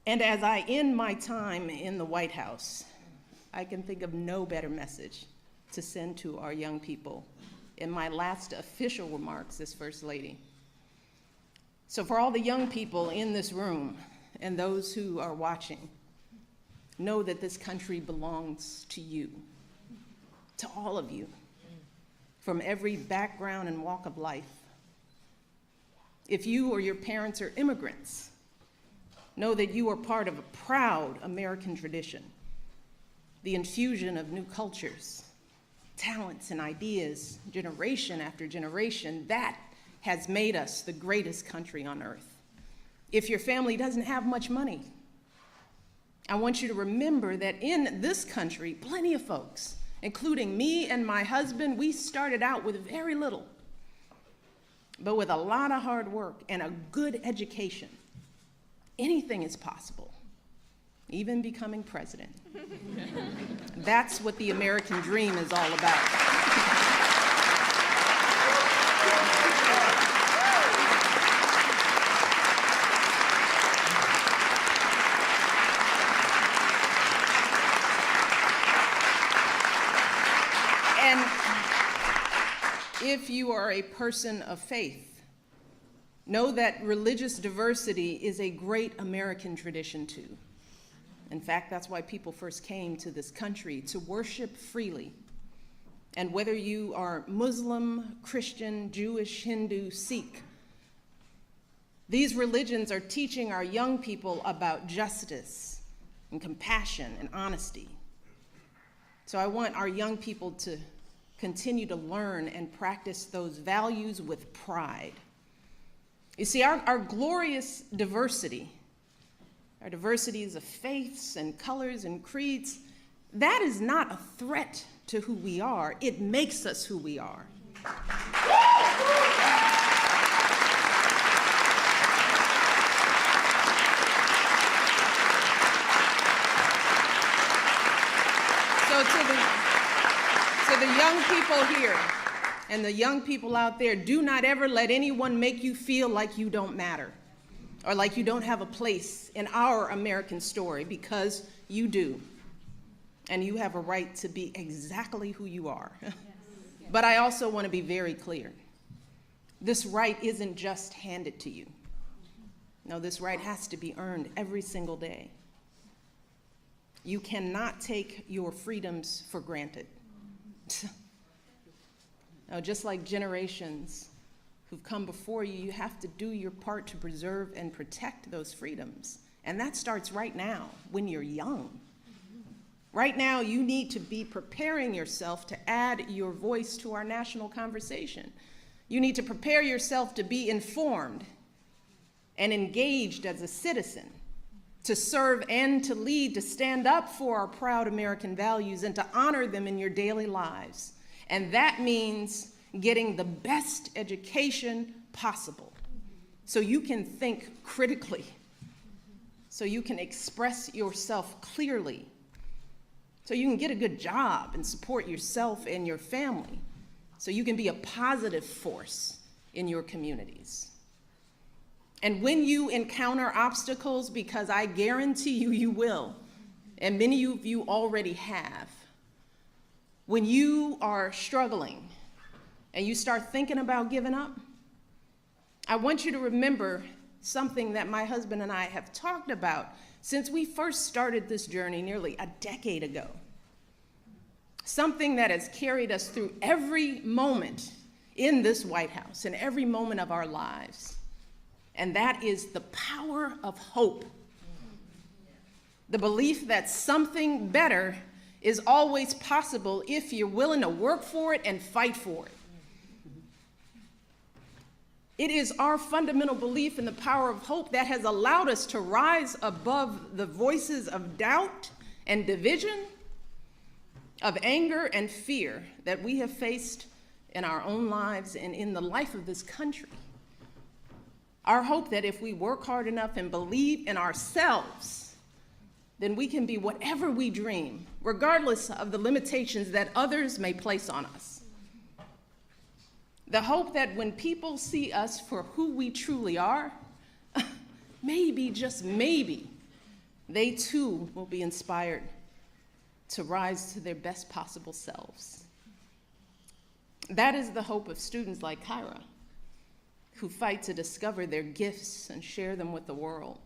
And as I end my time in the White House, I can think of no better message to send to our young people in my last official remarks as First Lady. So for all the young people in this room and those who are watching, know that this country belongs to you, to all of you, from every background and walk of life. If you or your parents are immigrants, know that you are part of a proud American tradition, the infusion of new cultures, talents and ideas, generation after generation, that has made us the greatest country on earth. If your family doesn't have much money, I want you to remember that in this country, plenty of folks, including me and my husband, we started out with very little, but with a lot of hard work and a good education, anything is possible, even becoming president. That's what the American dream is all about. And if you are a person of faith, know that religious diversity is a great American tradition too. In fact, that's why people first came to this country, to worship freely. And whether you are Muslim, Christian, Jewish, Hindu, Sikh, these religions are teaching our young people about justice and compassion and honesty. So I want our young people to continue to learn and practice those values with pride. You see, our glorious diversity, our diversities of faiths and colors and creeds, that is not a threat to who we are. It makes us who we are. So to the young people here and the young people out there, do not ever let anyone make you feel like you don't matter or like you don't have a place in our American story, because you do. And you have a right to be exactly who you are. Yes. But I also want to be very clear. This right isn't just handed to you. No, this right has to be earned every single day. You cannot take your freedoms for granted. Now, just like generations who've come before you, you have to do your part to preserve and protect those freedoms. And that starts right now, when you're young. Right now, you need to be preparing yourself to add your voice to our national conversation. You need to prepare yourself to be informed and engaged as a citizen, to serve and to lead, to stand up for our proud American values and to honor them in your daily lives. And that means getting the best education possible so you can think critically, so you can express yourself clearly, so you can get a good job and support yourself and your family, so you can be a positive force in your communities. And when you encounter obstacles, because I guarantee you, you will, and many of you already have, when you are struggling and you start thinking about giving up, I want you to remember something that my husband and I have talked about since we first started this journey nearly a decade ago. Something that has carried us through every moment in this White House and every moment of our lives. And that is the power of hope. The belief that something better is always possible if you're willing to work for it and fight for it. It is our fundamental belief in the power of hope that has allowed us to rise above the voices of doubt and division, of anger and fear that we have faced in our own lives and in the life of this country. Our hope that if we work hard enough and believe in ourselves, then we can be whatever we dream, regardless of the limitations that others may place on us. The hope that when people see us for who we truly are, maybe, just maybe, They too will be inspired to rise to their best possible selves. That is the hope of students like Kyra, who fight to discover their gifts and share them with the world.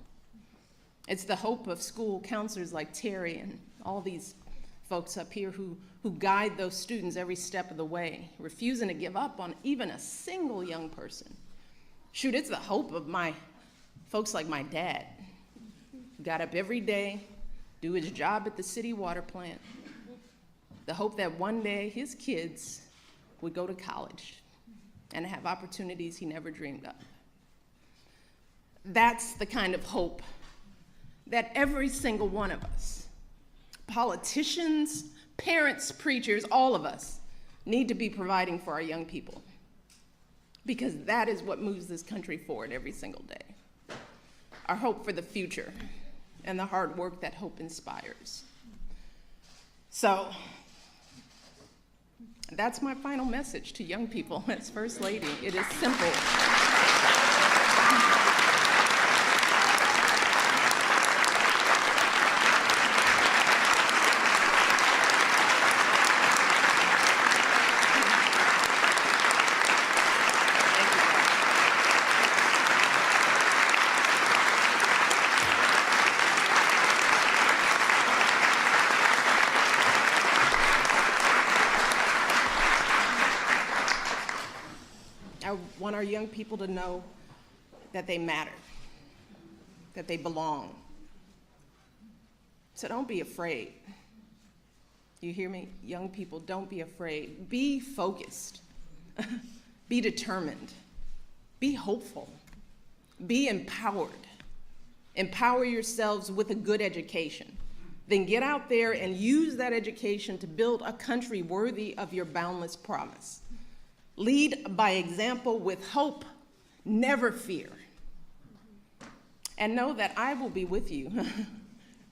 It's the hope of school counselors like Terry and all these folks up here who guide those students every step of the way, refusing to give up on even a single young person. Shoot, it's the hope of my folks like my dad, who got up every day, do his job at the city water plant. The hope that one day his kids would go to college and have opportunities he never dreamed of. That's the kind of hope that every single one of us, politicians, parents, preachers, all of us, need to be providing for our young people, because that is what moves this country forward every single day. Our hope for the future and the hard work that hope inspires. So that's my final message to young people as First Lady. It is simple. I want our young people to know that they matter, that they belong. So don't be afraid. You hear me? Young people, don't be afraid. Be focused. Be determined. Be hopeful. Be empowered. Empower yourselves with a good education. Then get out there and use that education to build a country worthy of your boundless promise. Lead by example with hope, never fear. And know that I will be with you,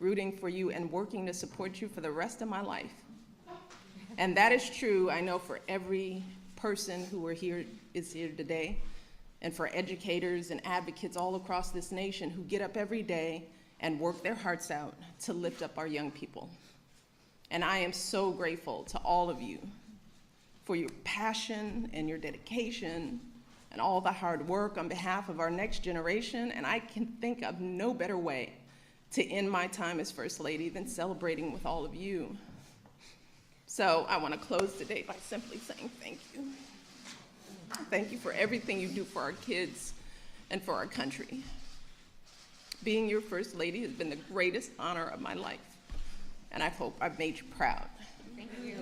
rooting for you and working to support you for the rest of my life. And that is true, I know, for every person who is here today, and for educators and advocates all across this nation who get up every day and work their hearts out to lift up our young people. And I am so grateful to all of you for your passion and your dedication and all the hard work on behalf of our next generation. And I can think of no better way to end my time as First Lady than celebrating with all of you. So I want to close today by simply saying thank you. Thank you for everything you do for our kids and for our country. Being your First Lady has been the greatest honor of my life, and I hope I've made you proud. Thank you.